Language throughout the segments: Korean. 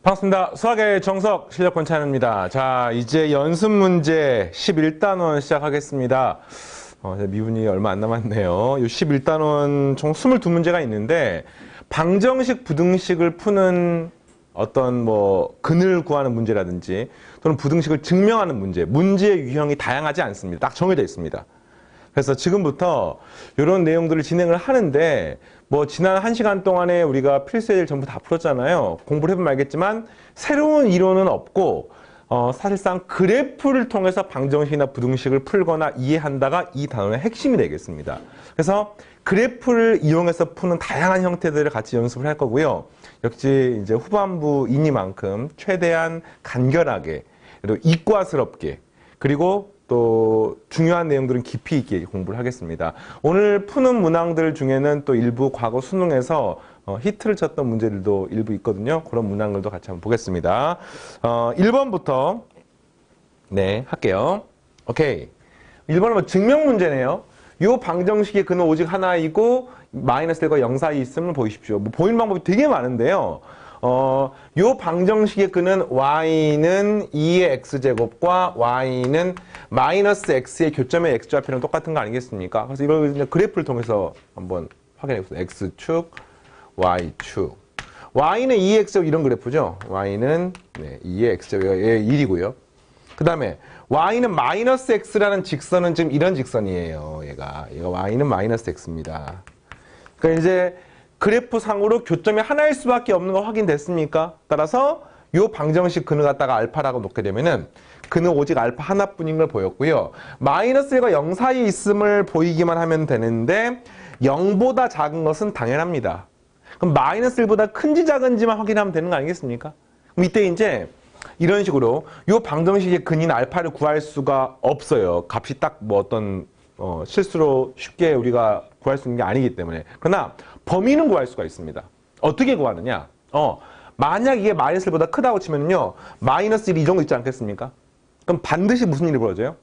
반갑습니다. 수학의 정석 실력 권찬입니다. 자, 이제 연습 문제 11단원 시작하겠습니다. 미분이 얼마 안 남았네요. 이 11단원 총 22문제가 있는데 방정식, 부등식을 푸는 어떤 근을 구하는 문제라든지 또는 부등식을 증명하는 문제의 유형이 다양하지 않습니다. 딱 정해져 있습니다. 그래서 지금부터 이런 내용들을 진행을 하는데 지난 1시간 동안에 우리가 필수예제를 전부 다 풀었잖아요. 공부를 해보면 알겠지만 새로운 이론은 없고 사실상 그래프를 통해서 방정식이나 부등식을 풀거나 이해한다가 이 단원의 핵심이 되겠습니다. 그래서 그래프를 이용해서 푸는 다양한 형태들을 같이 연습을 할 거고요. 역시 이제 후반부이니만큼 최대한 간결하게 그리고 이과스럽게 그리고 또 중요한 내용들은 깊이 있게 공부를 하겠습니다. 오늘 푸는 문항들 중에는 또 일부 과거 수능에서 히트를 쳤던 문제들도 일부 있거든요. 그런 문항들도 같이 한번 보겠습니다. 1번부터 할게요. 오케이. 1번은 증명 문제네요. 이 방정식의 근은 오직 하나이고 마이너스 1과 0 사이 있음을 보이십시오. 보이는 방법이 되게 많은데요. 요 방정식의 근은 y는 2의 x제곱과 y는 마이너스 x의 교점의 x좌표랑 똑같은 거 아니겠습니까? 그래서 이걸 이제 그래프를 통해서 한번 확인해 보세요. x축, y축. y는 2의 x제곱 이런 그래프죠. y는 2의 x제곱 1이고요. 그 다음에 y는 마이너스 x라는 직선은 지금 이런 직선이에요. 얘가 y는 마이너스 x입니다. 그러니까 이제 그래프 상으로 교점이 하나일 수밖에 없는 거 확인됐습니까? 따라서 이 방정식 근을 갖다가 알파라고 놓게 되면은 근은 오직 알파 하나뿐인 걸 보였고요. 마이너스 1과 0 사이에 있음을 보이기만 하면 되는데 0보다 작은 것은 당연합니다. 그럼 마이너스 1보다 큰지 작은지만 확인하면 되는 거 아니겠습니까? 그럼 이때 이제 이런 식으로 이 방정식의 근인 알파를 구할 수가 없어요. 값이 딱 어떤 실수로 쉽게 우리가 구할 수 있는 게 아니기 때문에. 그러나 범위는 구할 수가 있습니다. 어떻게 구하느냐? 만약 이게 마이너스 1보다 크다고 치면요. 마이너스 1이 이 정도 있지 않겠습니까? 그럼 반드시 무슨 일이 벌어져요?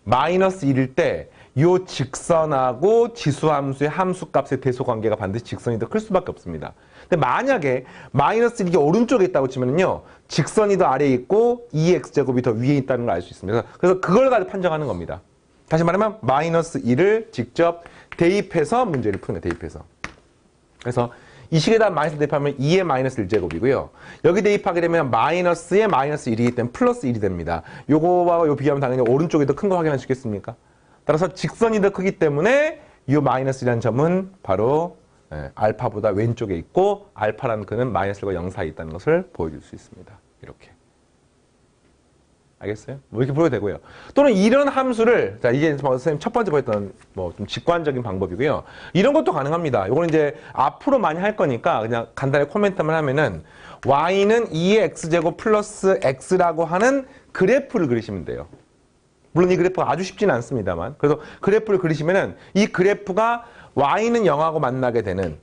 마이너스 1일 때 이 직선하고 지수함수의 함수값의 대소관계가 반드시 직선이 더 클 수밖에 없습니다. 근데 만약에 마이너스 1이 오른쪽에 있다고 치면요. 직선이 더 아래에 있고 2x제곱이 더 위에 있다는 걸 알 수 있습니다. 그래서 그걸 가지고 판정하는 겁니다. 다시 말하면 마이너스 1을 직접 대입해서 문제를 푸는 거예요. 대입해서. 그래서 이 식에다 마이너스 대입하면 2의 마이너스 1제곱이고요. 여기 대입하게 되면 마이너스의 마이너스 1이기 때문에 플러스 1이 됩니다. 요거와 요 비교하면 당연히 오른쪽이 더 큰 거 확인할 수 있겠습니까? 따라서 직선이 더 크기 때문에 이 마이너스라는 점은 바로 알파보다 왼쪽에 있고 알파라는 근은 마이너스 1과 0 사이에 있다는 것을 보여줄 수 있습니다. 이렇게. 알겠어요? 이렇게 보여도 되고요. 또는 이런 함수를, 자, 이게 선생님 첫 번째 보였던 좀 직관적인 방법이고요. 이런 것도 가능합니다. 이거는 이제 앞으로 많이 할 거니까 그냥 간단히 코멘트만 하면은 y는 2의 x제곱 플러스 x라고 하는 그래프를 그리시면 돼요. 물론 이 그래프가 아주 쉽지는 않습니다만. 그래서 그래프를 그리시면은 이 그래프가 y는 0하고 만나게 되는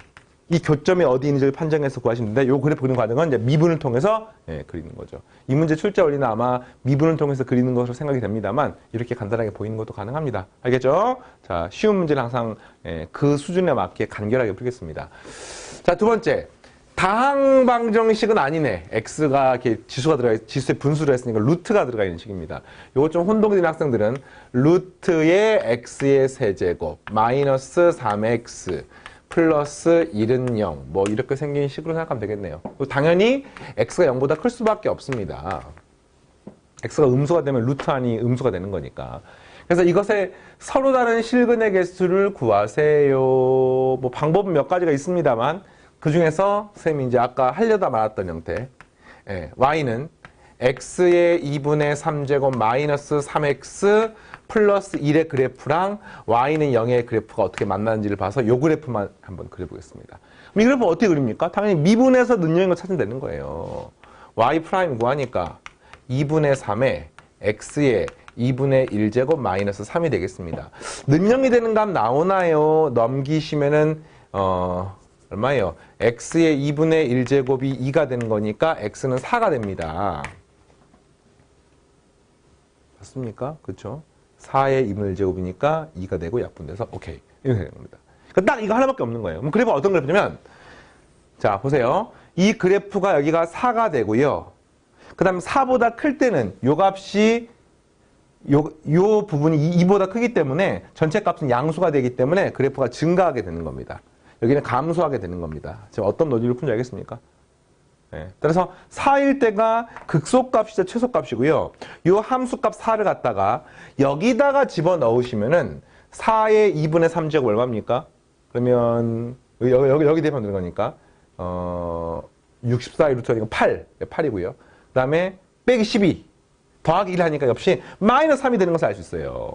이 교점이 어디 있는지를 판정해서 구하시는데 이 그래프 그리는 과정은 이제 미분을 통해서 그리는 거죠. 이 문제 출제 원리는 아마 미분을 통해서 그리는 것으로 생각이 됩니다만 이렇게 간단하게 보이는 것도 가능합니다. 알겠죠? 자, 쉬운 문제는 항상 그 수준에 맞게 간결하게 풀겠습니다. 자, 두 번째. 다항 방정식은 아니네. x가 이렇게 지수의 분수로 했으니까 루트가 들어가 있는 식입니다. 이거 좀 혼동이 되는 학생들은 루트의 x의 세제곱 마이너스 3x 플러스 1은 0 이렇게 생긴 식으로 생각하면 되겠네요. 당연히 x가 0보다 클 수밖에 없습니다. x가 음수가 되면 루트 안이 음수가 되는 거니까. 그래서 이것의 서로 다른 실근의 개수를 구하세요. 방법은 몇 가지가 있습니다만 그 중에서 선생님이 이제 아까 하려다 말았던 형태 y는 x의 2분의 3제곱 마이너스 3x 플러스 1의 그래프랑 y는 0의 그래프가 어떻게 만나는지를 봐서 이 그래프만 한번 그려보겠습니다. 그럼 이 그래프 어떻게 그립니까? 당연히 미분해서 는영인 걸 찾으면 되는 거예요. y 프라임 구하니까 2분의 3에 x의 2분의 1제곱 마이너스 3이 되겠습니다. 는영이 되는 값 나오나요? 넘기시면은 얼마예요? x의 2분의 1제곱이 2가 되는 거니까 x는 4가 됩니다. 맞습니까? 그렇죠? 4의 2분의 1제곱이니까 2가 되고 약분돼서 오케이. 이렇게 되는 겁니다. 딱 이거 하나밖에 없는 거예요. 그럼 그래프 어떤 그래프냐면 자, 보세요. 이 그래프가 여기가 4가 되고요. 그 다음에 4보다 클 때는 요 값이 요 부분이 2보다 크기 때문에 전체 값은 양수가 되기 때문에 그래프가 증가하게 되는 겁니다. 여기는 감소하게 되는 겁니다. 지금 어떤 논리를 푼지 알겠습니까? 네. 따라서 4일 때가 극소값이자 최소값이고요. 요 함수값 4를 갖다가 여기다가 집어넣으시면은 4의 2분의 3제곱 얼마입니까? 그러면 여기 대입하면 되는 거니까 64의 루트가 8이고요. 그 다음에 빼기 12 더하기 1 하니까 역시 마이너스 3이 되는 것을 알 수 있어요.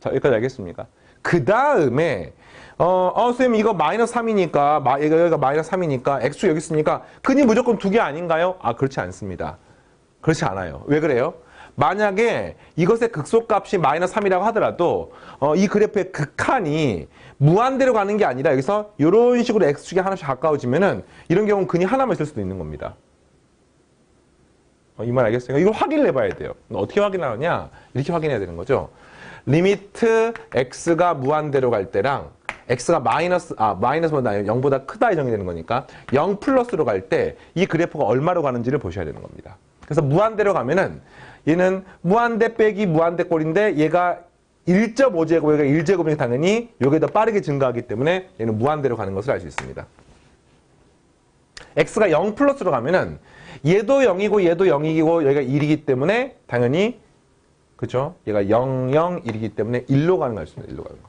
자, 여기까지 알겠습니까? 그 다음에 선생님 이거 마이너스 3이니까 여기가 마이너스 3이니까 x축 여기 있으니까 근이 무조건 2개 아닌가요? 아, 그렇지 않습니다. 그렇지 않아요. 왜 그래요? 만약에 이것의 극소값이 마이너스 3이라고 하더라도 이 그래프의 극한이 무한대로 가는 게 아니라 여기서 이런 식으로 x축이 하나씩 가까워지면은 이런 경우는 근이 하나만 있을 수도 있는 겁니다. 이 말 알겠어요? 이걸 확인을 해봐야 돼요. 어떻게 확인하느냐? 이렇게 확인해야 되는 거죠. 리미트 x가 무한대로 갈 때랑 x가 마이너스보다 0보다 크다 이 정의되는 거니까 0 플러스로 갈 때 이 그래프가 얼마로 가는지를 보셔야 되는 겁니다. 그래서 무한대로 가면은 얘는 무한대 빼기 무한대 꼴인데 얘가 1.5제곱, 얘가 1제곱이니까 당연히 요게 더 빠르게 증가하기 때문에 얘는 무한대로 가는 것을 알 수 있습니다. x가 0 플러스로 가면은 얘도 0이고 얘도 0이고 여기가 1이기 때문에 당연히 그죠? 얘가 0, 0, 1이기 때문에 1로 가는 거 알 수 있습니다. 1로 가는 거.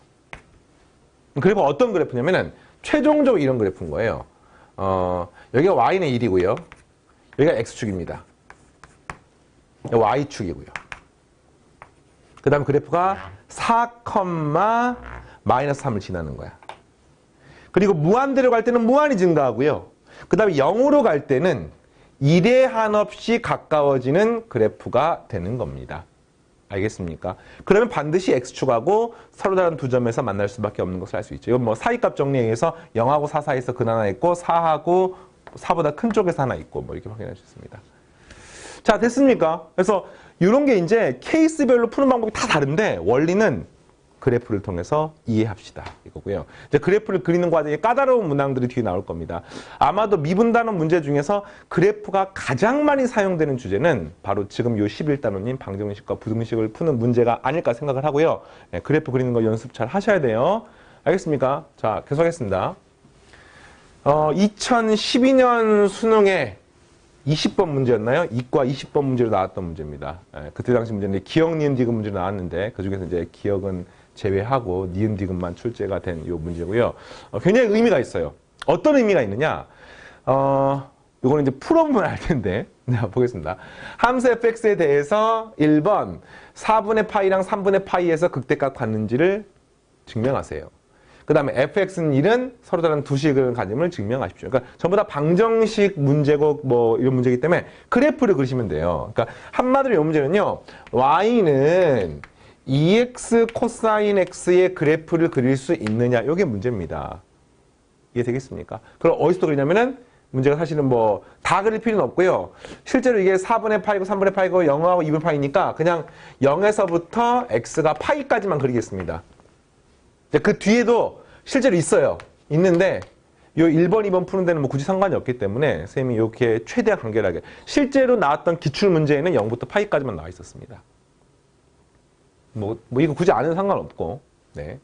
그리고 어떤 그래프냐면은 최종적으로 이런 그래프인 거예요. 여기가 y는 1이고요. 여기가 x축입니다. y축이고요. 그 다음 그래프가 4, 마이너스 3을 지나는 거야. 그리고 무한대로 갈 때는 무한히 증가하고요. 그 다음에 0으로 갈 때는 1에 한없이 가까워지는 그래프가 되는 겁니다. 알겠습니까? 그러면 반드시 x축하고 서로 다른 두 점에서 만날 수밖에 없는 것을 알 수 있죠. 이건 뭐 사이값 정리에 의해서 0하고 4 사이에서 근 하나 있고 4하고 4보다 큰 쪽에서 하나 있고 뭐 이렇게 확인할 수 있습니다. 자, 됐습니까? 그래서 이런 게 이제 케이스별로 푸는 방법이 다 다른데 원리는 그래프를 통해서 이해합시다. 이거고요. 이제 그래프를 그리는 과정에 까다로운 문항들이 뒤에 나올 겁니다. 아마도 미분단원 문제 중에서 그래프가 가장 많이 사용되는 주제는 바로 지금 요 11단원인 방정식과 부등식을 푸는 문제가 아닐까 생각을 하고요. 네, 그래프 그리는 거 연습 잘 하셔야 돼요. 알겠습니까? 자, 계속하겠습니다. 2012년 수능에 20번 문제였나요? 이과 20번 문제로 나왔던 문제입니다. 그때 당시 문제는 기억, 니은, 디귿 문제로 나왔는데 그중에서 이제 기억은 제외하고 니은, 디귿만 출제가 된 이 문제고요. 굉장히 의미가 있어요. 어떤 의미가 있느냐? 이거는 이제 풀어보면 알 텐데. 네, 보겠습니다. 함수 fx에 대해서 1번 4분의 파이랑 3분의 파이에서 극대값 같는지를 증명하세요. 그 다음에 fx는 1은 서로 다른 두 식을 가짐을 증명하십시오. 그러니까 전부 다 방정식 문제고 뭐 이런 문제이기 때문에 그래프를 그리시면 돼요. 그러니까 한마디로 이 문제는요. y는 2x 코사인 x의 그래프를 그릴 수 있느냐. 이게 문제입니다. 이해되겠습니까? 그럼 어디서 그리냐면은 문제가 사실은 뭐 다 그릴 필요는 없고요. 실제로 이게 4분의 파이고 3분의 파이고 0하고 2분의 파이니까 그냥 0에서부터 x가 파이까지만 그리겠습니다. 그 뒤에도 실제로 있어요. 있는데 요 1번, 2번 푸는 데는 뭐 굳이 상관이 없기 때문에 선생님이 이렇게 최대한 간결하게 실제로 나왔던 기출 문제에는 0부터 파이까지만 나와 있었습니다. 뭐 이거 굳이 안 해도 상관없고. 네.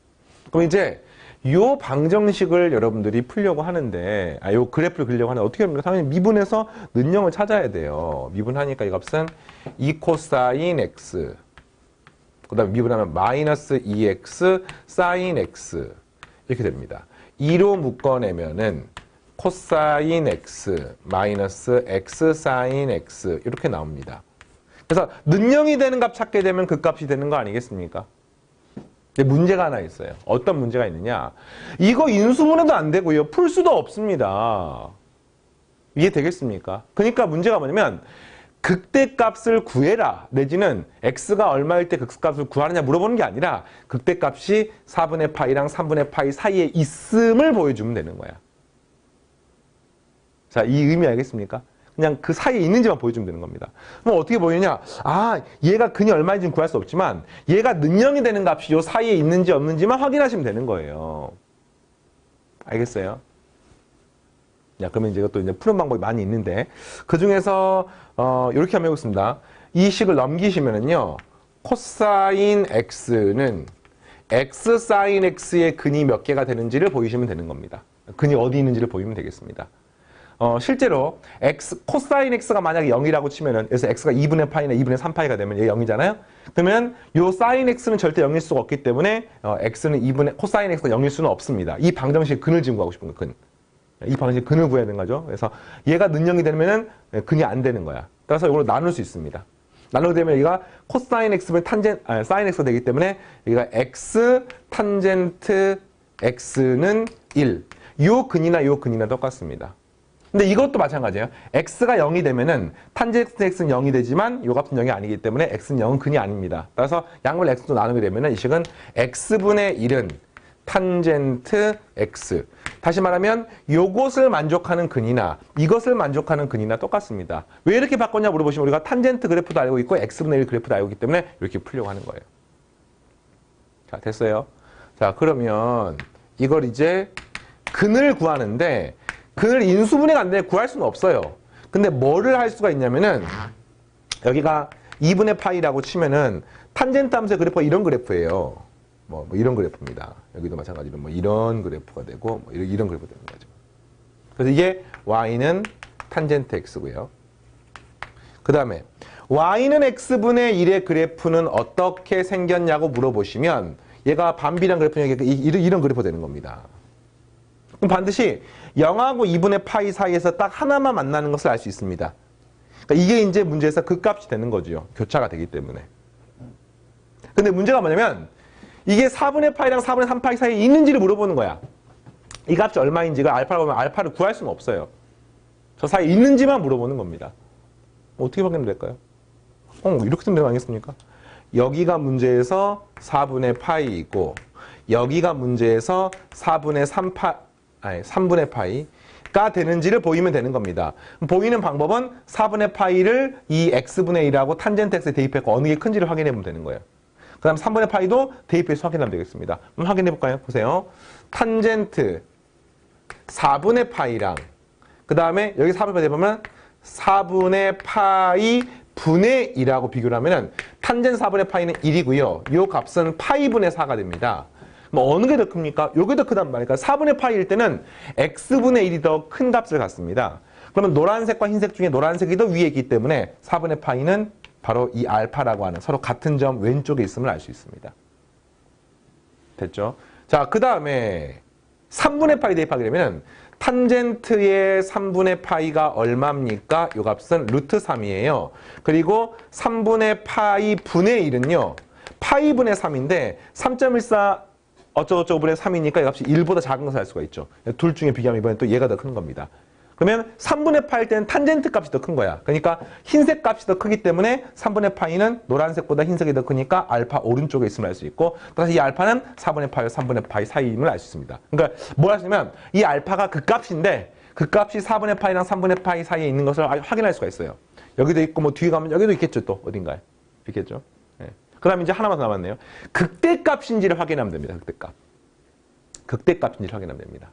그럼 이제 요 방정식을 여러분들이 풀려고 하는데 요 그래프를 그리려고 하는데 어떻게 합니까? 당연히 미분해서 는형을 찾아야 돼요. 미분하니까 이 값은 2 코사인 x 그 다음에 미분하면 마이너스 2x 사인 x 이렇게 됩니다. 2로 묶어내면은 코사인 x 마이너스 x 사인 x 이렇게 나옵니다. 그래서 는형이 되는 값 찾게 되면 그 값이 되는 거 아니겠습니까? 근데 문제가 하나 있어요. 어떤 문제가 있느냐? 이거 인수분해도 안 되고요. 풀 수도 없습니다. 이해되겠습니까? 그러니까 문제가 뭐냐면 극대값을 구해라 내지는 x가 얼마일 때 극대값을 구하느냐 물어보는 게 아니라 극대값이 4분의 파이랑 3분의 파이 사이에 있음을 보여주면 되는 거야. 자, 이 의미 알겠습니까? 그냥 그 사이에 있는지만 보여주면 되는 겁니다. 그럼 어떻게 보이느냐? 아, 얘가 근이 얼마인지는 구할 수 없지만 얘가 는형이 되는 값이 요 사이에 있는지 없는지만 확인하시면 되는 거예요. 알겠어요? 야, 그러면 이제 이것도 이제 푸는 방법이 많이 있는데, 그 중에서, 이렇게 한번 해보겠습니다. 이 식을 넘기시면은요, 코사인 x는 x 사인 x의 근이 몇 개가 되는지를 보이시면 되는 겁니다. 근이 어디 있는지를 보이면 되겠습니다. 실제로 코사인 x가 만약에 0이라고 치면은, 그래서 x가 2분의 파이나 2분의 3파이가 되면 얘 0이잖아요? 그러면 요 사인 x는 절대 0일 수가 없기 때문에, 코사인 x가 0일 수는 없습니다. 이 방정식 근을 지금 구하고 싶은 거, 근. 이 방정식 근을 구해야 되는 거죠. 그래서 얘가 는0이 되면은 근이 안 되는 거야. 따라서 이걸로 나눌 수 있습니다. 나누게 되면 얘가 코사인 x분의 사인 x가 되기 때문에 여기가 x 탄젠트 x는 1. 요 근이나 똑같습니다. 근데 이것도 마찬가지예요. x가 0이 되면은 탄젠트 x는 0이 되지만 요 값은 0이 아니기 때문에 x는 0은 근이 아닙니다. 따라서 양을 x로 나누게 되면은 이 식은 x분의 1은 탄젠트 x. 다시 말하면 요것을 만족하는 근이나 이것을 만족하는 근이나 똑같습니다. 왜 이렇게 바꿨냐 물어보시면 우리가 탄젠트 그래프도 알고 있고 x분의 1 그래프도 알고 있기 때문에 이렇게 풀려고 하는 거예요. 자, 됐어요. 자, 그러면 이걸 이제 근을 구하는데 근을 인수분해가 안 되면 구할 수는 없어요. 근데 뭐를 할 수가 있냐면은 여기가 2분의 파이라고 치면은 탄젠트 함수의 그래프가 이런 그래프예요. 뭐 이런 그래프입니다. 여기도 마찬가지로 뭐 이런 그래프가 되고 뭐 이런 그래프가 되는 거죠. 그래서 이게 y는 탄젠트 x고요. 그 다음에 y는 x분의 1의 그래프는 어떻게 생겼냐고 물어보시면 얘가 반비례한 그래프는 이런 그래프가 되는 겁니다. 그럼 반드시 0하고 2분의 파이 사이에서 딱 하나만 만나는 것을 알 수 있습니다. 그러니까 이게 이제 문제에서 그 값이 되는 거죠. 교차가 되기 때문에. 근데 문제가 뭐냐면 이게 4분의 파이랑 4분의 3파이 사이에 있는지를 물어보는 거야. 이 값이 얼마인지가 알파라고 하면 알파를 구할 수는 없어요. 저 사이에 있는지만 물어보는 겁니다. 어떻게 확인하면 될까요? 이렇게 쓰면 되는 거 아니겠습니까? 여기가 문제에서 4분의 파이이고 여기가 문제에서 3분의 파이가 되는지를 보이면 되는 겁니다. 보이는 방법은 4분의 파이를 이 x분의 1하고 탄젠트 x에 대입했고 어느 게 큰지를 확인해 보면 되는 거예요. 그 다음 3분의 파이도 대입해서 확인하면 되겠습니다. 한번 확인해 볼까요? 보세요. 탄젠트 4분의 파이랑 그 다음에 여기 4분의 파이 대입하면 4분의 파이 분의 2라고 비교를 하면은 탄젠트 4분의 파이는 1이고요. 요 값은 파이분의 4가 됩니다. 뭐 어느 게 더 큽니까? 요게 더 크단 말이니까 4분의 파이일 때는 x분의 1이 더 큰 값을 갖습니다. 그러면 노란색과 흰색 중에 노란색이 더 위에 있기 때문에 4분의 파이는 바로 이 알파라고 하는 서로 같은 점 왼쪽에 있음을 알 수 있습니다. 됐죠? 자, 그 다음에 3분의 파이 대입하게 되면 탄젠트의 3분의 파이가 얼마입니까? 요 값은 루트 3이에요. 그리고 3분의 파이 분의 1은요. 파이분의 3인데 3.14 어쩌고저쩌고 분의 3이니까 이 값이 1보다 작은 것을 알 수가 있죠. 둘 중에 비교하면 이번엔 또 얘가 더 큰 겁니다. 그러면 3분의 파일 때는 탄젠트 값이 더 큰 거야. 그러니까 흰색 값이 더 크기 때문에 3분의 파이는 노란색보다 흰색이 더 크니까 알파 오른쪽에 있음을 알 수 있고 따라서 이 알파는 4분의 파이와 3분의 파이 사이임을 알 수 있습니다. 그러니까 뭘 하시냐면 이 알파가 그 값인데 그 값이 4분의 파이랑 3분의 파이 사이에 있는 것을 확인할 수가 있어요. 여기도 있고 뭐 뒤에 가면 여기도 있겠죠. 또 어딘가에. 있겠죠. 네. 그 다음에 이제 하나만 더 남았네요. 극대값인지를 확인하면 됩니다. 극대값. 극대값인지를 확인하면 됩니다.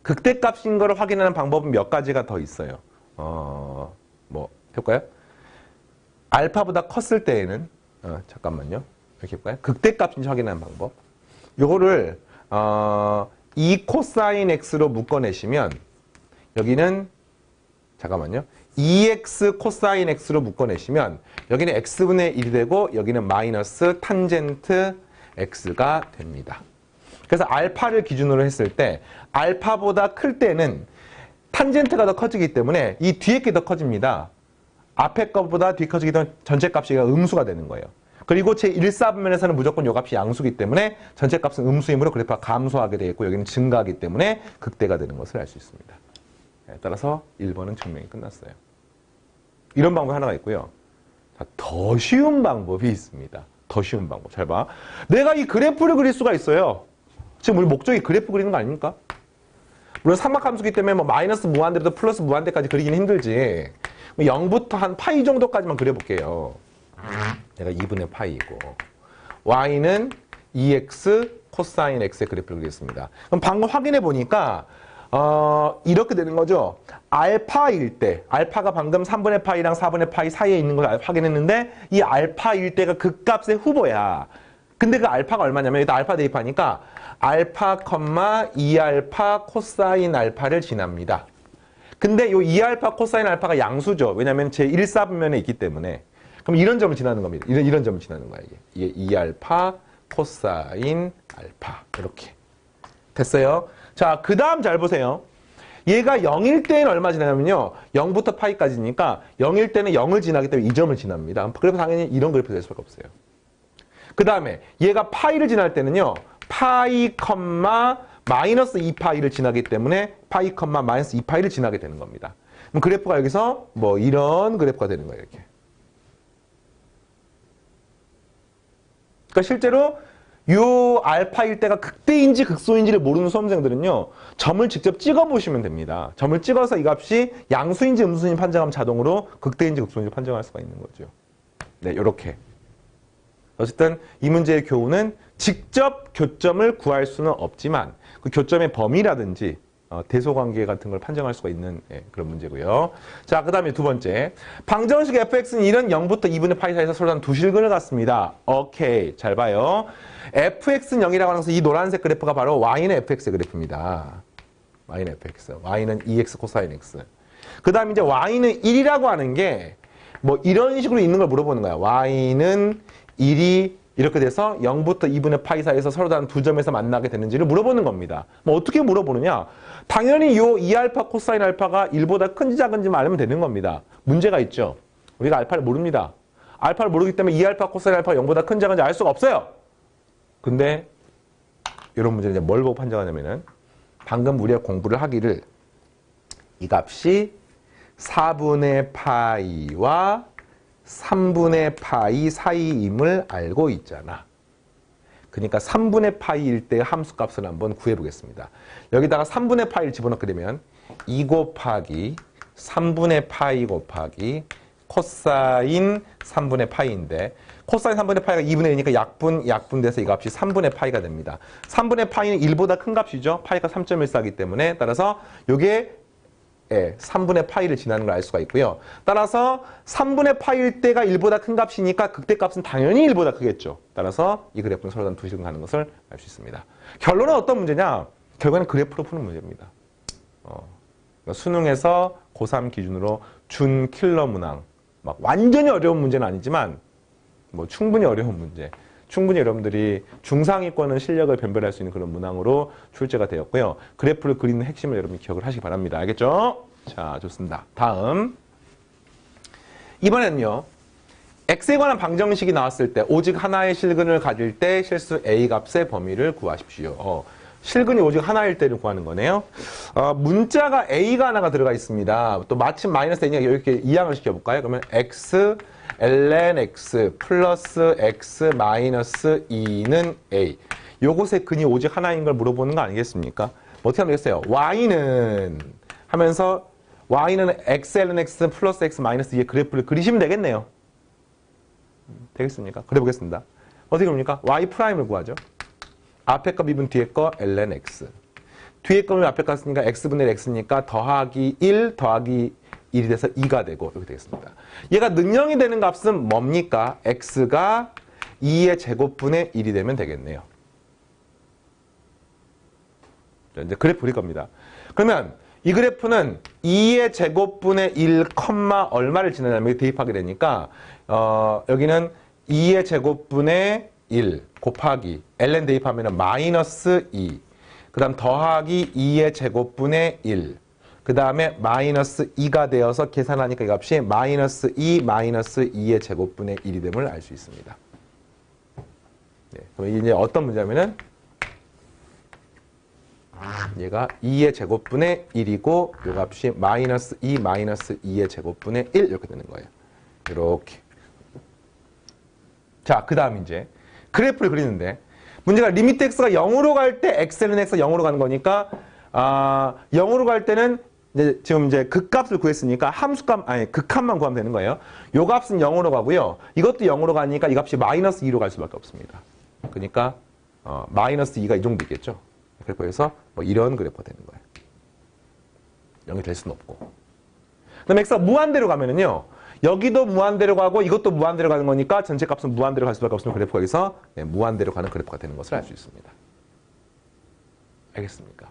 극대값인 거를 확인하는 방법은 몇 가지가 더 있어요. 뭐 해볼까요? 알파보다 컸을 때에는 잠깐만요. 이렇게 해볼까요? 극대값인지 확인하는 방법. 요거를 2 코사인 x로 묶어내시면 여기는 잠깐만요. 2x 코사인 x로 묶어내시면 여기는 x분의 1이 되고 여기는 마이너스 탄젠트 x가 됩니다. 그래서 알파를 기준으로 했을 때 알파보다 클 때는 탄젠트가 더 커지기 때문에 이 뒤에 게 더 커집니다. 앞에 것보다 뒤에 커지기 때문에 전체 값이 음수가 되는 거예요. 그리고 제1사분면에서는 무조건 요 값이 양수기 때문에 전체 값은 음수이므로 그래프가 감소하게 되어 있고 여기는 증가하기 때문에 극대가 되는 것을 알 수 있습니다. 따라서 1번은 증명이 끝났어요. 이런 방법이 하나가 있고요. 자, 더 쉬운 방법이 있습니다. 더 쉬운 방법. 잘 봐. 내가 이 그래프를 그릴 수가 있어요. 지금 우리 목적이 그래프 그리는 거 아닙니까? 물론 삼각함수기 때문에 뭐 마이너스 무한대부터 플러스 무한대까지 그리기는 힘들지. 0부터 한 파이 정도까지만 그려볼게요. 얘가 2분의 파이이고 y는 2x 코사인 x의 그래프를 그리겠습니다. 그럼 방금 확인해 보니까 이렇게 되는 거죠. 알파일 때, 알파가 방금 3분의 파이랑 4분의 파이 사이에 있는 걸 확인했는데 이 알파일 때가 극값의 후보야. 근데 그 알파가 얼마냐면 여기다 알파 대입하니까 알파, 2알파 코사인 알파를 지납니다. 근데 요 2알파 코사인 알파가 양수죠. 왜냐면 제 1사분면에 있기 때문에. 그럼 이런 점을 지나는 겁니다. 이런 점을 지나는 거야, 이게 2알파 코사인 알파. 이렇게. 됐어요? 자, 그 다음 잘 보세요. 얘가 0일 때는 얼마 지나냐면요. 0부터 파이까지니까 0일 때는 0을 지나기 때문에 이 점을 지납니다. 그래서 당연히 이런 그래프 될 수밖에 없어요. 그 다음에 얘가 파이를 지날 때는요. 파이, 마이너스 2파이를 지나기 때문에 파이, 마이너스 2파이를 지나게 되는 겁니다. 그럼 그래프가 여기서 뭐 이런 그래프가 되는 거예요. 이렇게. 그러니까 실제로 요 알파일 때가 극대인지 극소인지를 모르는 수험생들은요. 점을 직접 찍어보시면 됩니다. 점을 찍어서 이 값이 양수인지 음수인지 판정하면 자동으로 극대인지 극소인지 판정할 수가 있는 거죠. 네, 요렇게. 어쨌든 이 문제의 교훈은 직접 교점을 구할 수는 없지만 그 교점의 범위라든지 대소관계 같은 걸 판정할 수가 있는 그런 문제고요. 자, 그 다음에 두 번째. 방정식 fx는 1은 0부터 2분의 파이 사이에서 서로 한 두 실근을 갖습니다. 오케이. 잘 봐요. fx는 0이라고 하는 것은 이 노란색 그래프가 바로 y는 fx의 그래프입니다. y는 fx. y는 2x 코사인 x. 그 다음에 이제 y는 1이라고 하는 게 뭐 이런 식으로 있는 걸 물어보는 거야. y는 1이 이렇게 돼서 0부터 2분의 파이 사이에서 서로 다른 두 점에서 만나게 되는지를 물어보는 겁니다. 뭐 어떻게 물어보느냐? 당연히 요 2알파 코사인 알파가 1보다 큰지 작은지만 알면 되는 겁니다. 문제가 있죠. 우리가 알파를 모릅니다. 알파를 모르기 때문에 2알파 코사인 알파가 0보다 큰지 작은지 알 수가 없어요. 근데 이런 문제는 이제 뭘 보고 판정하냐면은 방금 우리가 공부를 하기를 이 값이 4분의 파이와 3분의 파이 사이임을 알고 있잖아. 그러니까 3분의 파이일 때 함수값을 한번 구해보겠습니다. 여기다가 3분의 파이를 집어넣게 되면 2 곱하기 3분의 파이 곱하기 코사인 3분의 파이인데 코사인 3분의 파이가 2분의 1이니까 약분돼서 이 값이 3분의 파이가 됩니다. 3분의 파이는 1보다 큰 값이죠. 파이가 3.14이기 때문에 따라서 이게 3분의 파이를 지나는 걸 알 수가 있고요. 따라서 3분의 파이일 때가 1보다 큰 값이니까 극대값은 당연히 1보다 크겠죠. 따라서 이 그래프는 서로 다른 두 식은 가는 것을 알 수 있습니다. 결론은 어떤 문제냐? 결과는 그래프로 푸는 문제입니다. 수능에서 고3 기준으로 준 킬러 문항. 막 완전히 어려운 문제는 아니지만 뭐 충분히 어려운 문제. 충분히 여러분들이 중상위권은 실력을 변별할 수 있는 그런 문항으로 출제가 되었고요. 그래프를 그리는 핵심을 여러분이 기억을 하시기 바랍니다. 알겠죠? 자, 좋습니다. 다음. 이번에는요. x에 관한 방정식이 나왔을 때 오직 하나의 실근을 가질 때 실수 a 값의 범위를 구하십시오. 실근이 오직 하나일 때를 구하는 거네요. 문자가 a가 하나가 들어가 있습니다. 또 마침 마이너스 a니까 이렇게 이항을 시켜볼까요? 그러면 x ln x 플러스 x 마이너스 2는 a. 요것의 근이 오직 하나인 걸 물어보는 거 아니겠습니까? 어떻게 하면 되겠어요? y는 하면서 y는 x ln x 플러스 x 마이너스 2의 그래프를 그리시면 되겠네요. 되겠습니까? 그래 보겠습니다. 어떻게 그럽니까? y 프라임을 구하죠. 앞에 거 미분 뒤에 거 ln x. 뒤에 거는 앞에 거 쓰니까 x분의 x니까 더하기 1 더하기 1이 돼서 2가 되고 이렇게 되겠습니다. 얘가 능형이 되는 값은 뭡니까? x가 2의 제곱분의 1이 되면 되겠네요. 자, 이제 그래프 그릴 겁니다. 그러면 이 그래프는 2의 제곱분의 1, 얼마를 지나냐면 대입하게 되니까 여기는 2의 제곱분의 1 곱하기 ln 대입하면 마이너스 2, 그 다음 더하기 2의 제곱분의 1, 그 다음에 마이너스 2가 되어서 계산하니까 이 값이 마이너스 2, 마이너스 2의 제곱분의 1이 됨을 알 수 있습니다. 네, 그럼 이제 어떤 문제냐면은 얘가 2의 제곱분의 1이고 이 값이 마이너스 2, 마이너스 2의 제곱분의 1 이렇게 되는 거예요. 이렇게. 자, 그 다음 이제 그래프를 그리는데 문제가 리미트 x가 0으로 갈 때 x는 x가 0으로 가는 거니까 0으로 갈 때는 이제 지금 이제 극값을 구했으니까 함수값 극값만 구하면 되는 거예요. 요 값은 0으로 가고요. 이것도 0으로 가니까 이 값이 마이너스 2로 갈 수밖에 없습니다. 그러니까 마이너스 2가 이 정도 있겠죠. 그래프에서 뭐 이런 그래프가 되는 거예요. 0이 될 수는 없고. 그 다음에 x가 무한대로 가면은요. 여기도 무한대로 가고 이것도 무한대로 가는 거니까 전체 값은 무한대로 갈 수밖에 없으면 그래프가 여기서 무한대로 가는 그래프가 되는 것을 알 수 있습니다. 알겠습니까?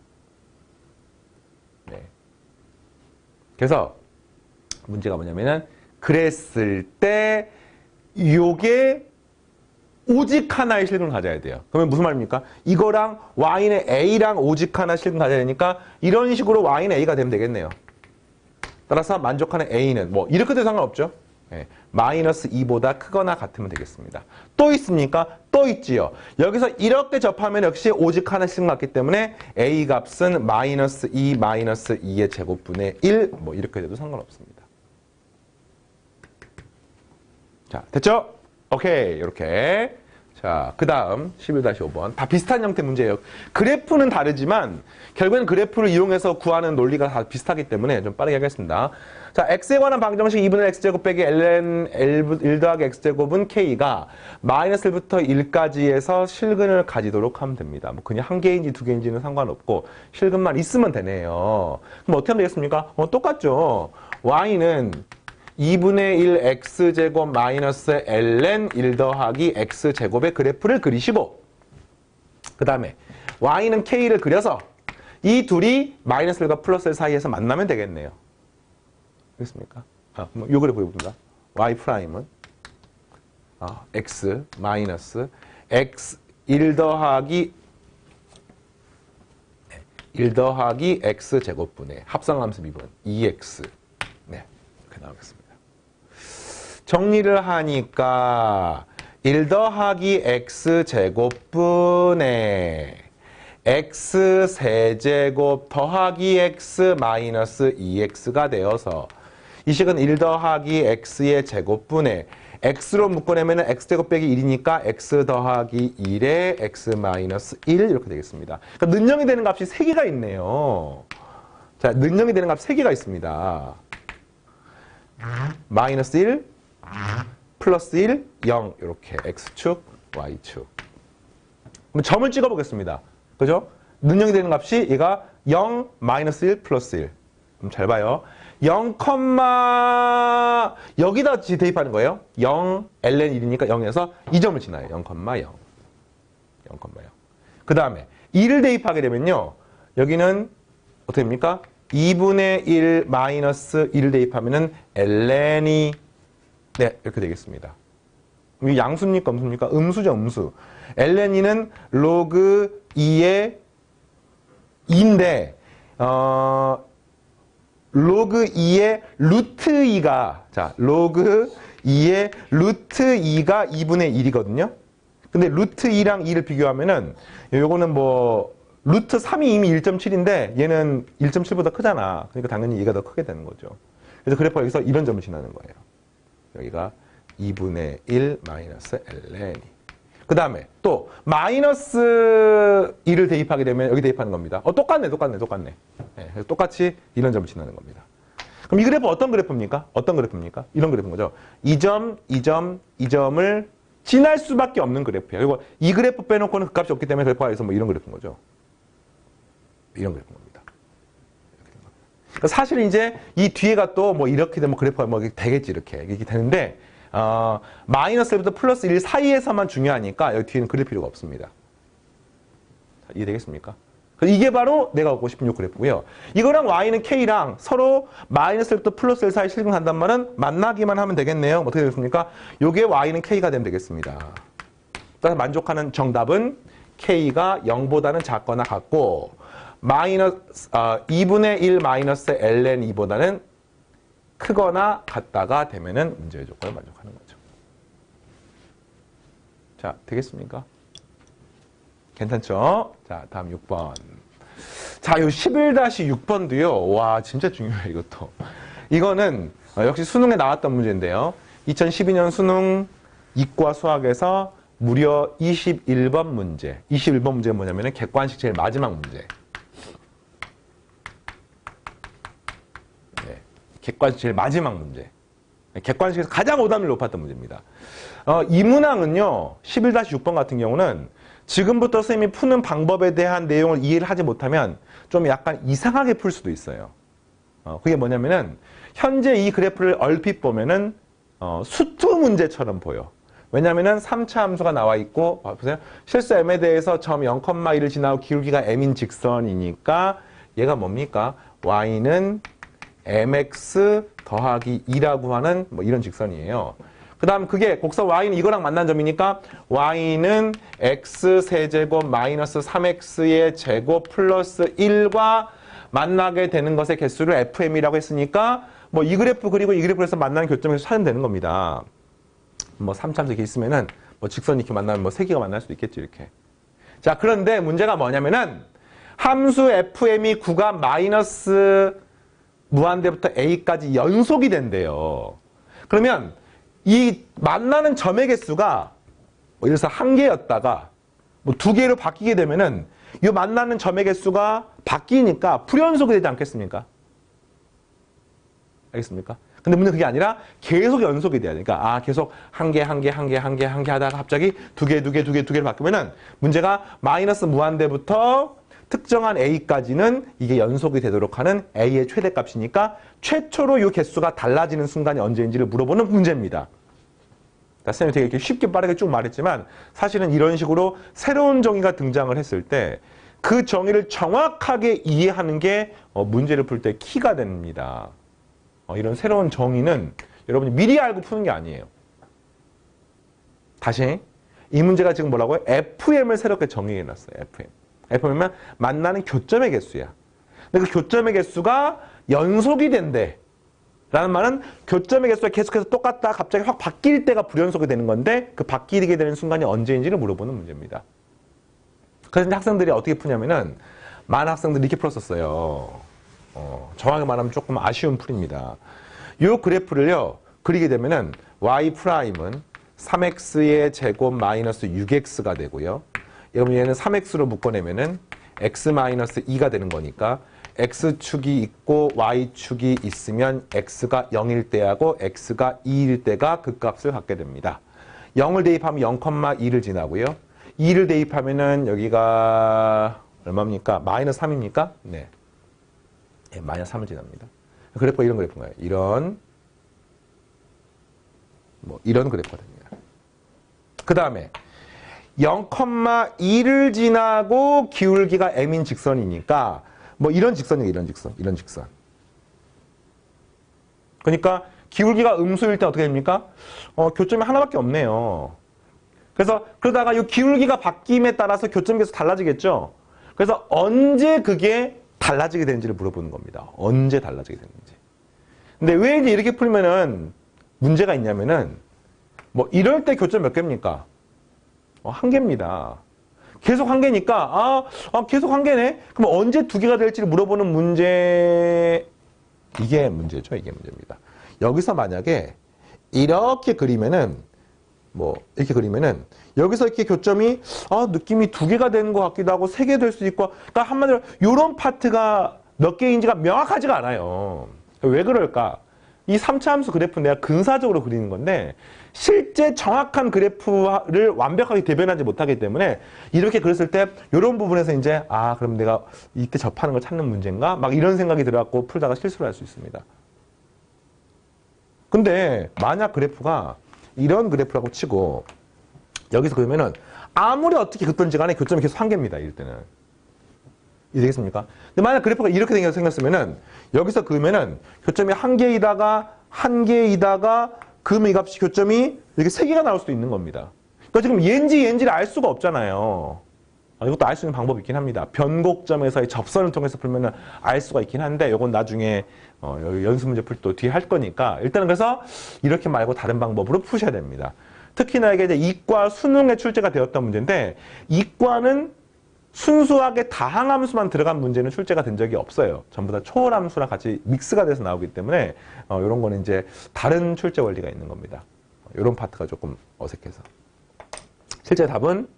네. 그래서 문제가 뭐냐면은 그랬을 때 요게 오직 하나의 실근을 가져야 돼요. 그러면 무슨 말입니까? 이거랑 y는 a랑 오직 하나 실근 가져야 되니까 이런 식으로 y는 a가 되면 되겠네요. 따라서 만족하는 a는 뭐 이렇게 돼도 상관없죠. 네. 마이너스 2보다 크거나 같으면 되겠습니다. 또 있습니까? 또 있지요. 여기서 이렇게 접하면 역시 오직 하나 실근 같기 때문에 a 값은 마이너스 2 마이너스 2의 제곱분의 1 뭐 이렇게 돼도 상관없습니다. 자, 됐죠? 오케이, 이렇게. 자, 그 다음 11-5번. 다 비슷한 형태 문제예요. 그래프는 다르지만 결국엔 그래프를 이용해서 구하는 논리가 다 비슷하기 때문에 좀 빠르게 하겠습니다. 자, x에 관한 방정식 2분의 x제곱 빼기 ln 1 더하기 x제곱은 k가 마이너스 1부터 1까지에서 실근을 가지도록 하면 됩니다. 뭐 그냥 한 개인지 두 개인지는 상관없고 실근만 있으면 되네요. 그럼 어떻게 하면 되겠습니까? 똑같죠. y는 2분의 1 x제곱 마이너스 ln 1 더하기 x제곱의 그래프를 그리시고 그 다음에 y는 k를 그려서 이 둘이 마이너스 1과 플러스 1 사이에서 만나면 되겠네요. 알겠습니까? 요 그래프 봅니다. y 프라임은 x 마이너스 x 1 더하기 x제곱분의 합성함수 미분 2x 네, 이렇게 나오겠습니다. 정리를 하니까 1 더하기 x제곱분의 x세제곱 더하기 x 마이너스 2x가 되어서 이 식은 1 더하기 x의 제곱분의 x로 묶어내면 x제곱 빼기 1이니까 x 더하기 1의 x 마이너스 1 이렇게 되겠습니다. 그러니까 는영이 되는 값이 3개가 있네요. 자, 는영이 되는 값 3개가 있습니다. 마이너스 1, 플러스 1, 0 이렇게 x축, y축. 그럼 점을 찍어보겠습니다. 그죠? 능력이 되는 값이 얘가 0, 마이너스 1, 플러스 1. 그럼 잘 봐요. 0, 여기다 대입하는 거예요. 0, ln 1이니까 0에서 이 점을 지나요. 0, 0. 그 다음에 2를 대입하게 되면요. 여기는 어떻게 됩니까? 2분의 1 마이너스 1을 대입하면은 ln이 네, 이렇게 되겠습니다. 이게 양수입니까? 음수입니까? 음수죠, 음수. ln2는 로그 2의 2인데 로그 2의 루트 2가 자, 로그 2의 루트 2가 2분의 1이거든요. 근데 루트 2랑 2를 비교하면은 요거는 뭐 루트 3이 이미 1.7인데 얘는 1.7보다 크잖아. 그러니까 당연히 얘가 더 크게 되는 거죠. 그래서 그래프가 여기서 이런 점을 지나는 거예요. 여기가 2분의 1 마이너스 ln. 그 다음에 또 마이너스 1을 대입하게 되면 여기 대입하는 겁니다. 똑같네. 네, 똑같이 이런 점을 지나는 겁니다. 그럼 이 그래프 어떤 그래프입니까? 이런 그래프인 거죠. 이 점을 지날 수밖에 없는 그래프예요. 그리고 이 그래프 빼놓고는 그 값이 없기 때문에 그래프가 그래서 뭐 이런 그래프인 거죠. 이런 그래프인 겁니다. 그러니까 사실 이제 이 뒤에가 또 뭐 이렇게 되면 그래프가 뭐 되겠지 이렇게 되는데 마이너스 1부터 플러스 1 사이에서만 중요하니까 여기 뒤에는 그릴 필요가 없습니다. 자, 이해되겠습니까? 이게 바로 내가 갖고 싶은 요 그래프고요. 이거랑 y는 k랑 서로 마이너스 1부터 플러스 1 사이 실근한단 말은 만나기만 하면 되겠네요. 어떻게 되겠습니까? 요게 y는 k가 되면 되겠습니다. 따라서 만족하는 정답은 k가 0보다는 작거나 같고 마이너스 2분의 1 마이너스 ln 2보다는 크거나 같다가 되면은 문제의 조건을 만족하는 거죠. 자, 되겠습니까? 괜찮죠? 자, 다음 6번. 자, 요 11-6번도요. 와, 진짜 중요해요, 이것도. 이거는 역시 수능에 나왔던 문제인데요. 2012년 수능 이과 수학에서 무려 21번 문제. 21번 문제가 뭐냐면은 객관식 제일 마지막 문제. 네, 객관식 제일 마지막 문제. 객관식에서 가장 오답률 높았던 문제입니다. 이 문항은요, 11-6번 같은 경우는 지금부터 선생님이 푸는 방법에 대한 내용을 이해를 하지 못하면 좀 약간 이상하게 풀 수도 있어요. 그게 뭐냐면은 현재 이 그래프를 얼핏 보면은 수투 문제처럼 보여. 왜냐면은 3차 함수가 나와 있고 보세요. 실수 m에 대해서 점 0,1을 지나고 기울기가 m인 직선이니까 얘가 뭡니까? y는 mx 더하기 2라고 하는 뭐 이런 직선이에요. 그 다음 그게 곡선 y는 이거랑 만난 점이니까 y는 x 세제곱 마이너스 3x의 제곱 플러스 1과 만나게 되는 것의 개수를 fm이라고 했으니까 뭐 이 그래프 그리고 이 그래프에서 만나는 교점에서 찾으면 되는 겁니다. 뭐 3차함수 이렇게 있으면은 뭐 직선이 이렇게 만나면 뭐 3개가 만날 수도 있겠죠, 이렇게. 자, 그런데 문제가 뭐냐면은 함수 fm이 구간 마이너스 무한대부터 a까지 연속이 된대요. 그러면 이 만나는 점의 개수가 뭐 예를 들어서 1개였다가 뭐 2개로 바뀌게 되면은 이 만나는 점의 개수가 바뀌니까 불연속이 되지 않겠습니까? 알겠습니까? 근데 문제는 그게 아니라 계속 연속이 돼야 되니까 계속 한 개 하다가 갑자기 두 개로 바뀌면은 문제가 마이너스 무한대부터 특정한 a까지는 이게 연속이 되도록 하는 a의 최대값이니까 최초로 이 개수가 달라지는 순간이 언제인지를 물어보는 문제입니다. 선생님이 되게 이렇게 쉽게 빠르게 쭉 말했지만 사실은 이런 식으로 새로운 정의가 등장을 했을 때 그 정의를 정확하게 이해하는 게 문제를 풀 때 키가 됩니다. 이런 새로운 정의는 여러분이 미리 알고 푸는 게 아니에요. 다시 이 문제가 지금 뭐라고요? FM을 새롭게 정의해놨어요. FM은 만나는 교점의 개수야. 근데 그 교점의 개수가 연속이 된대. 라는 말은 교점의 개수가 계속해서 똑같다 갑자기 확 바뀔 때가 불연속이 되는 건데 그 바뀌게 되는 순간이 언제인지를 물어보는 문제입니다. 그래서 학생들이 어떻게 푸냐면은 많은 학생들이 이렇게 풀었었어요. 정확히 말하면 조금 아쉬운 풀입니다. 이 그래프를요 그리게 되면은 y 프라임은 3x의 제곱 마이너스 6x가 되고요. 여러분 얘는 3x로 묶어내면은 x 마이너스 2가 되는 거니까 x축이 있고 y축이 있으면 x가 0일 때하고 x가 2일 때가 그 값을 갖게 됩니다. 0을 대입하면 0,2를 지나고요. 2를 대입하면은 여기가 얼마입니까? 마이너스 3입니까? 네. 네, 마이너스 3을 지납니다. 그래프가 이런 그래프인가요? 이런 그래프가 됩니다. 그 다음에 0,2를 지나고 기울기가 m인 직선이니까 뭐 이런 직선이에요. 이런 직선. 그러니까 기울기가 음수일 때 어떻게 됩니까? 교점이 하나밖에 없네요. 그래서 그러다가 이 기울기가 바뀜에 따라서 교점 계수 달라지겠죠. 그래서 언제 그게 달라지게 되는지를 물어보는 겁니다. 언제 달라지게 되는지. 근데 왜 이제 이렇게 풀면은 문제가 있냐면은 뭐 이럴 때 교점 몇 개입니까? 한 개입니다. 계속 한 개니까 계속 한 개네. 그럼 언제 두 개가 될지를 물어보는 문제. 이게 문제죠. 이게 문제입니다. 여기서 만약에 이렇게 그리면은 여기서 이렇게 교점이 느낌이 두 개가 되는 것 같기도 하고 세 개 될 수도 있고 그러니까 한마디로 이런 파트가 몇 개인지가 명확하지가 않아요. 왜 그럴까? 이 3차 함수 그래프는 내가 근사적으로 그리는 건데 실제 정확한 그래프를 완벽하게 대변하지 못하기 때문에 이렇게 그렸을 때 이런 부분에서 이제 그럼 내가 이때 접하는 걸 찾는 문제인가? 막 이런 생각이 들어갖고 풀다가 실수를 할 수 있습니다. 근데 만약 그래프가 이런 그래프라고 치고 여기서 그러면은 아무리 어떻게 긋던지 간에 교점이 계속 한 개입니다. 이럴 때는. 이해되겠습니까? 근데 만약 그래프가 이렇게 생겼으면은 여기서 그으면은 교점이 한 개이다가 그으면 이 값이 교점이 이렇게 세 개가 나올 수도 있는 겁니다. 그러니까 지금 얘인지를 알 수가 없잖아요. 이것도 알 수 있는 방법이 있긴 합니다. 변곡점에서의 접선을 통해서 풀면은 알 수가 있긴 한데 이건 나중에 여기 연습 문제 풀 때 또 뒤에 할 거니까 일단은 그래서 이렇게 말고 다른 방법으로 푸셔야 됩니다. 특히나 이게 이제 이과 수능에 출제가 되었던 문제인데 이과는 순수하게 다항함수만 들어간 문제는 출제가 된 적이 없어요. 전부 다 초월함수랑 같이 믹스가 돼서 나오기 때문에 이런 거는 이제 다른 출제 원리가 있는 겁니다. 이런 파트가 조금 어색해서. 실제 답은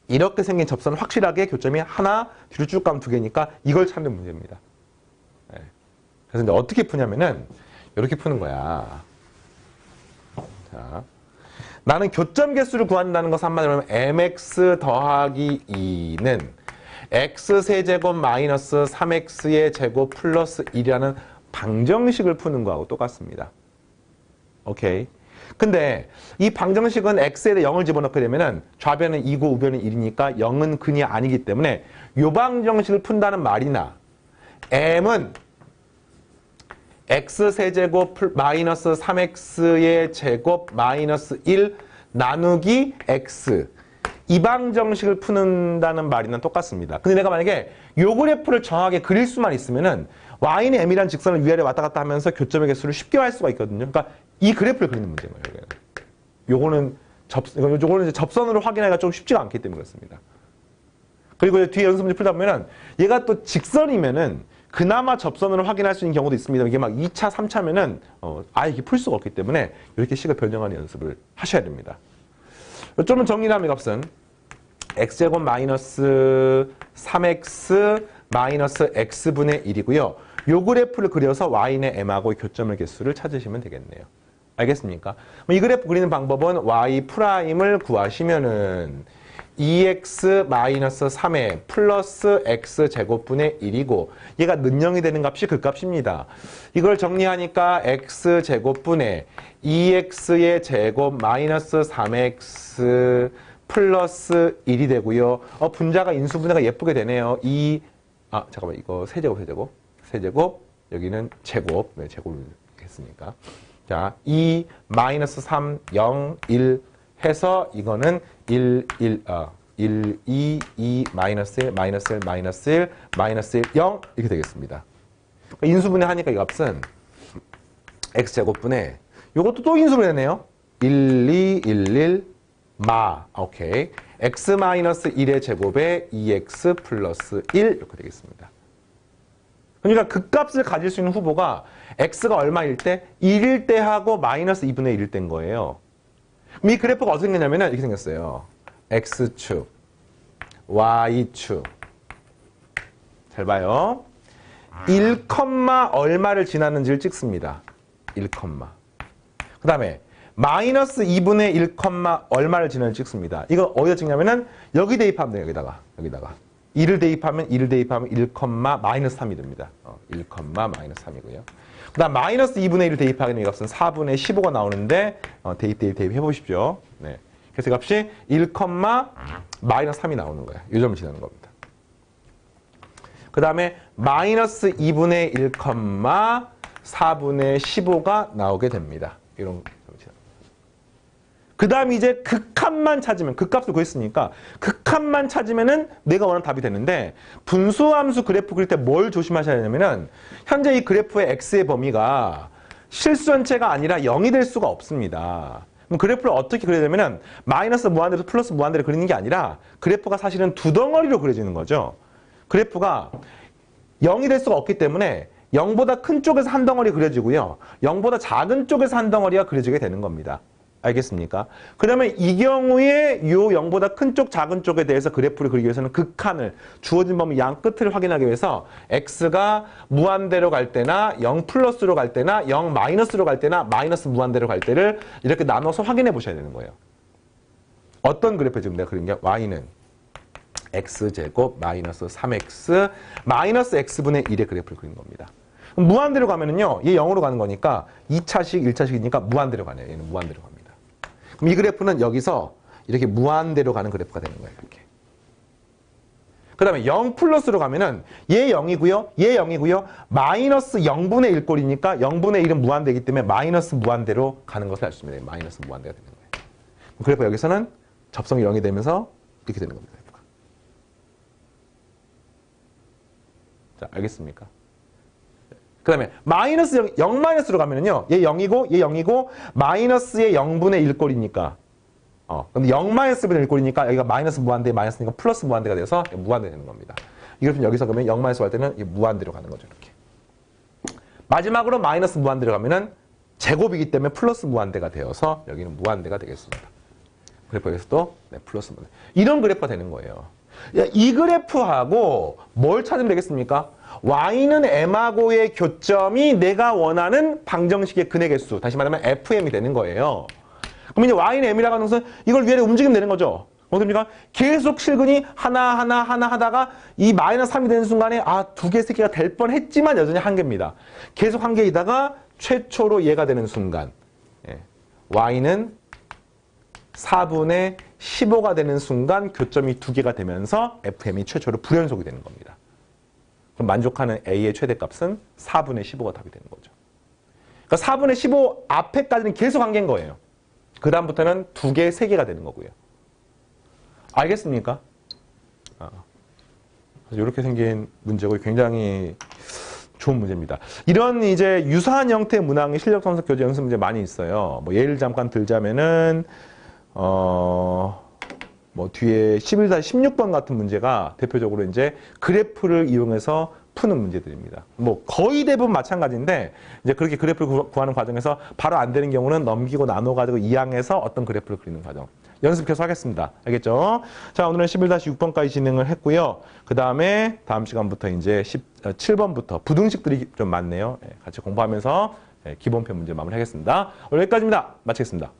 이렇게 생긴 접선은 확실하게 교점이 하나, 뒤로 쭉 가면 두 개니까 이걸 찾는 문제입니다. 네. 그래서 이제 어떻게 푸냐면은 이렇게 푸는 거야. 자, 나는 교점 개수를 구한다는 것은 한마디로 하면 mx 더하기 2는 x 세제곱 마이너스 3x의 제곱 플러스 1이라는 방정식을 푸는 거하고 똑같습니다. 오케이. 근데 이 방정식은 x에 대해 0을 집어넣게 되면은 좌변은 2고 우변은 1이니까 0은 근이 아니기 때문에 요 방정식을 푼다는 말이나 m은 x세제곱 마이너스 3x의 제곱 마이너스 1 나누기 x 이 방정식을 푸는다는 말이랑 똑같습니다. 근데 내가 만약에 요 그래프를 정확하게 그릴 수만 있으면은 y는 m이라는 직선을 위아래 왔다 갔다 하면서 교점의 개수를 쉽게 할 수가 있거든요. 그러니까 이 그래프를 그리는 문제인 거예요. 요거는 이제 접선으로 확인하기가 좀 쉽지가 않기 때문에 그렇습니다. 그리고 뒤에 연습 문제 풀다 보면은 얘가 또 직선이면은 그나마 접선으로 확인할 수 있는 경우도 있습니다. 이게 막 2차, 3차면은 아예 이게 풀 수가 없기 때문에 이렇게 식을 변형하는 연습을 하셔야 됩니다. 요점은 정리하면 값은 x제곱 마이너스 3x 마이너스 x분의 1이고요. 요 그래프를 그려서 y의 m하고의 교점의 개수를 찾으시면 되겠네요. 알겠습니까? 이 그래프 그리는 방법은 y''을 구하시면은 2x 마이너스 3의 플러스 x 제곱분의 1이고 얘가 는영이 되는 값이 그 값입니다. 이걸 정리하니까 x 제곱분의 2x의 제곱 마이너스 3x 플러스 1이 되고요. 분자가 인수분해가 예쁘게 되네요. 잠깐만 이거 세제곱 여기는 제곱 제곱을 했으니까 자 2 마이너스 3 0 1 해서 이거는 1 2 2 마이너스 1 마이너스 1 마이너스 1 마이너스 1 0 이렇게 되겠습니다. 인수분해 하니까 이 값은 x제곱분의 요것도 또 인수분해네요. 1 2 1 1 오케이. x 마이너스 1의 제곱에 2x 플러스 1 이렇게 되겠습니다. 그러니까 그 값을 가질 수 있는 후보가 x가 얼마일 때? 1일 때 하고 마이너스 2분의 1일 때인 거예요. 그럼 이 그래프가 어떻게 생겼냐면 이렇게 생겼어요. x축, y축. 잘 봐요. 1, 얼마를 지났는지를 찍습니다. 1, 그 다음에 마이너스 2분의 1, 얼마를 지났는지 찍습니다. 이거 어디다 찍냐면은 여기 대입하면 돼요. 여기다가. 1을 대입하면 1, 마이너스 3이 됩니다. 1, 마이너스 3이고요. 그 다음 마이너스 2분의 1을 대입하게 되면 이 값은 4분의 15가 나오는데 대입 해보십시오. 네. 그래서 이 값이 1, 마이너스 3이 나오는 거예요. 이 점을 지나는 겁니다. 그 다음에 마이너스 2분의 1, 4분의 15가 나오게 됩니다. 이런 그 다음 이제 극합만 찾으면 극값을 구했으니까 극합만 찾으면은 내가 원하는 답이 되는데 분수함수 그래프 그릴 때 뭘 조심하셔야 되냐면은 현재 이 그래프의 x의 범위가 실수전체가 아니라 0이 될 수가 없습니다. 그럼 그래프를 어떻게 그려야 되냐면은 마이너스 무한대로 플러스 무한대로 그리는 게 아니라 그래프가 사실은 두 덩어리로 그려지는 거죠. 그래프가 0이 될 수가 없기 때문에 0보다 큰 쪽에서 한 덩어리 그려지고요. 0보다 작은 쪽에서 한 덩어리가 그려지게 되는 겁니다. 알겠습니까? 그러면 이 경우에 요 0보다 큰 쪽, 작은 쪽에 대해서 그래프를 그리기 위해서는 극한을 주어진 범위 양 끝을 확인하기 위해서 x가 무한대로 갈 때나 0 플러스로 갈 때나 0 마이너스로 갈 때나 마이너스 무한대로 갈 때를 이렇게 나눠서 확인해 보셔야 되는 거예요. 어떤 그래프 지금 내가 그린 게 y는 x제곱 마이너스 3x 마이너스 x분의 1의 그래프를 그린 겁니다. 그럼 무한대로 가면은요, 얘 0으로 가는 거니까 2차식, 1차식이니까 무한대로 가네요. 얘는 무한대로 갑니다. 그럼 이 그래프는 여기서 이렇게 무한대로 가는 그래프가 되는 거예요. 이렇게. 그 다음에 0 플러스로 가면은 얘 0이고요. 얘 0이고요. 마이너스 0분의 1 꼴이니까 0분의 1은 무한대이기 때문에 마이너스 무한대로 가는 것을 알 수 있습니다. 마이너스 무한대가 되는 거예요. 그래프 여기서는 접성이 0이 되면서 이렇게 되는 겁니다. 그래프가. 자, 알겠습니까? 그 다음에 마이너스 0 마이너스로 가면은요, 얘 0이고 마이너스의 0분의 1 꼴이니까 근데 0 마이너스 분의 1 꼴이니까 여기가 마이너스 무한대 마이너스니까 플러스 무한대가 돼서 무한대 되는 겁니다. 이 그래프는 여기서 그러면 0 마이너스 할 때는 무한대로 가는 거죠. 이렇게. 마지막으로 마이너스 무한대로 가면은 제곱이기 때문에 플러스 무한대가 되어서 여기는 무한대가 되겠습니다. 그래프 여기서도 플러스 무한대. 이런 그래프가 되는 거예요. 이 그래프하고 뭘 찾으면 되겠습니까? y는 m하고의 교점이 내가 원하는 방정식의 근의 개수, 다시 말하면 fm이 되는 거예요. 그럼 이제 y는 m이라고 하는 것은 이걸 위아래 움직이면 되는 거죠. 어떻습니까? 계속 실근이 하나 하다가 이 마이너스 3이 되는 순간에 두 개, 세 개가 될 뻔했지만 여전히 한 개입니다. 계속 한 개이다가 최초로 얘가 되는 순간 y는 4분의 15가 되는 순간 교점이 두 개가 되면서 fm이 최초로 불연속이 되는 겁니다. 그럼 만족하는 a의 최대값은 4분의 15가 답이 되는 거죠. 그러니까 4분의 15 앞에까지는 계속 한 개인 거예요. 그 다음부터는 두 개, 세 개가 되는 거고요. 알겠습니까? 이렇게 생긴 문제고 굉장히 좋은 문제입니다. 이런 이제 유사한 형태의 문항이 실력 탐색 교재 연습 문제 많이 있어요. 뭐 예를 잠깐 들자면은 뭐 뒤에 11-16번 같은 문제가 대표적으로 이제 그래프를 이용해서 푸는 문제들입니다. 뭐 거의 대부분 마찬가지인데 이제 그렇게 그래프를 구하는 과정에서 바로 안 되는 경우는 넘기고 나눠가지고 이항해서 어떤 그래프를 그리는 과정. 연습 계속 하겠습니다. 알겠죠? 자, 오늘은 11-6번까지 진행을 했고요. 그 다음에 다음 시간부터 이제 17번부터 부등식들이 좀 많네요. 같이 공부하면서 기본편 문제 마무리하겠습니다. 오늘 여기까지입니다. 마치겠습니다.